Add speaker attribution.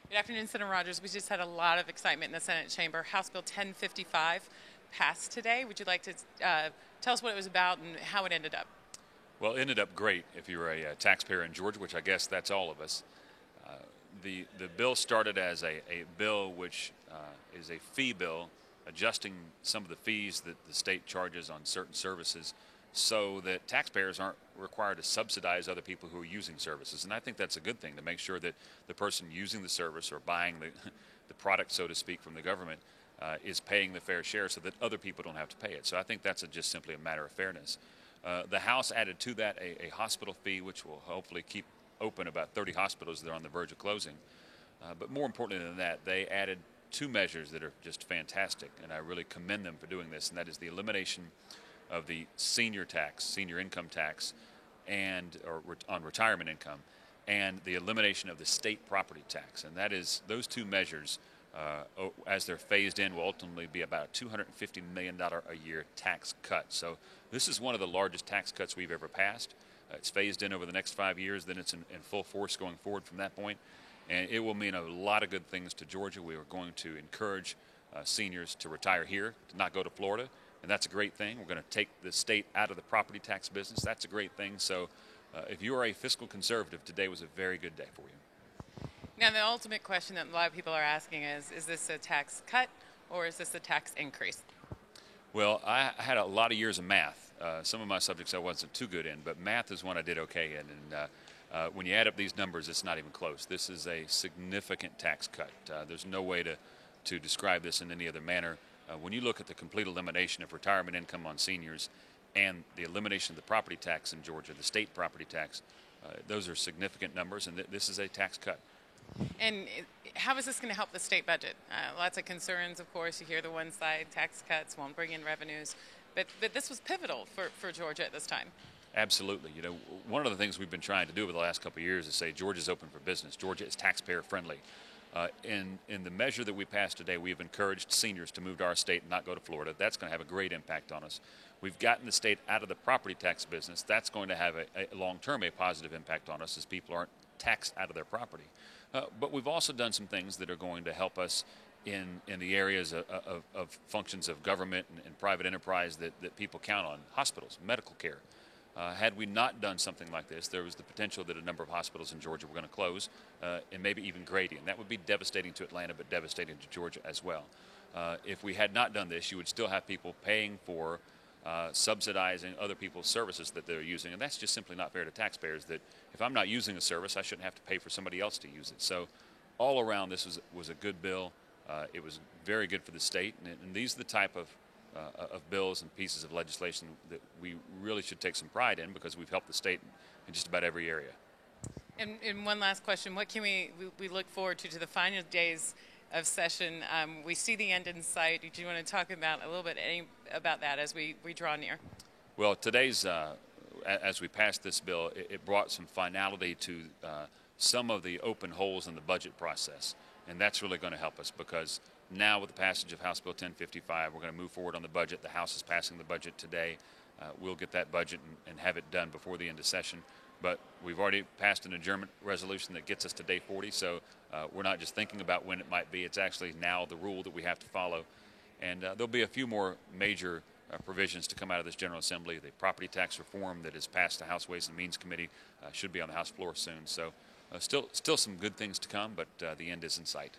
Speaker 1: Good afternoon, Senator Rogers. We just had a lot of excitement in the Senate chamber. House Bill 1055 passed today. Would you like to tell us what it was about and how it ended up?
Speaker 2: Well, it ended up great if you were a taxpayer in Georgia, which I guess that's all of us. Uh, the bill started as a bill which is a fee bill, adjusting some of the fees that the state charges on certain services so that taxpayers aren't required to subsidize other people who are using services. And I think that's a good thing, to make sure that the person using the service or buying the product, so to speak, from the government is paying the fair share so that other people don't have to pay it. So I think that's just simply a matter of fairness. The House added to that a hospital fee, which will hopefully keep open about 30 hospitals that are on the verge of closing. But more importantly than that, they added two measures that are just fantastic, and I really commend them for doing this, and that is the elimination of the senior tax, senior income tax, on retirement income, and the elimination of the state property tax. And that is, those two measures, as they're phased in, will ultimately be about a $250 million a year tax cut. So this is one of the largest tax cuts we've ever passed. It's phased in over the next 5 years, then it's in full force going forward from that point. And it will mean a lot of good things to Georgia. We are going to encourage seniors to retire here, to not go to Florida, and that's a great thing. We're going to take the state out of the property tax business. That's a great thing. So if you are a fiscal conservative, today was a very good day for you.
Speaker 1: Now, the ultimate question that a lot of people are asking is this a tax cut or is this a tax increase?
Speaker 2: Well, I had a lot of years of math. Some of my subjects I wasn't too good in, but math is one I did okay in. And when you add up these numbers, it's not even close. This is a significant tax cut. There's no way to describe this in any other manner. When you look at the complete elimination of retirement income on seniors and the elimination of the property tax in Georgia, the state property tax, those are significant numbers, and this is a tax cut.
Speaker 1: And how is this going to help the state budget? Lots of concerns, of course. You hear the one side, tax cuts won't bring in revenues. But this was pivotal for Georgia at this time.
Speaker 2: Absolutely. You know, one of the things we've been trying to do over the last couple of years is say Georgia's open for business. Georgia is taxpayer friendly. In the measure that we passed today, we have encouraged seniors to move to our state and not go to Florida. That's going to have a great impact on us. We've gotten the state out of the property tax business. That's going to have a long-term a positive impact on us, as people aren't taxed out of their property. But we've also done some things that are going to help us in the areas of functions of government and private enterprise that people count on: hospitals, medical care. Had we not done something like this, there was the potential that a number of hospitals in Georgia were going to close, and maybe even Grady. And that would be devastating to Atlanta, but devastating to Georgia as well. If we had not done this, you would still have people paying for subsidizing other people's services that they're using. And that's just simply not fair to taxpayers, that if I'm not using a service, I shouldn't have to pay for somebody else to use it. So all around, this was a good bill. It was very good for the state. And these are the type of bills and pieces of legislation that we really should take some pride in, because we've helped the state in just about every area.
Speaker 1: And one last question: what can we look forward to the final days of session? We see the end in sight. Do you want to talk about a little bit about that as we draw near?
Speaker 2: Well, today's as we passed this bill, it brought some finality to some of the open holes in the budget process, and that's really going to help us, because now, with the passage of House Bill 1055, we're going to move forward on the budget. The House is passing the budget today. We'll get that budget and have it done before the end of session. But we've already passed an adjournment resolution that gets us to day 40, so we're not just thinking about when it might be. It's actually now the rule that we have to follow. And there'll be a few more major provisions to come out of this General Assembly. The property tax reform that has passed the House Ways and Means Committee should be on the House floor soon. So still some good things to come, but the end is in sight.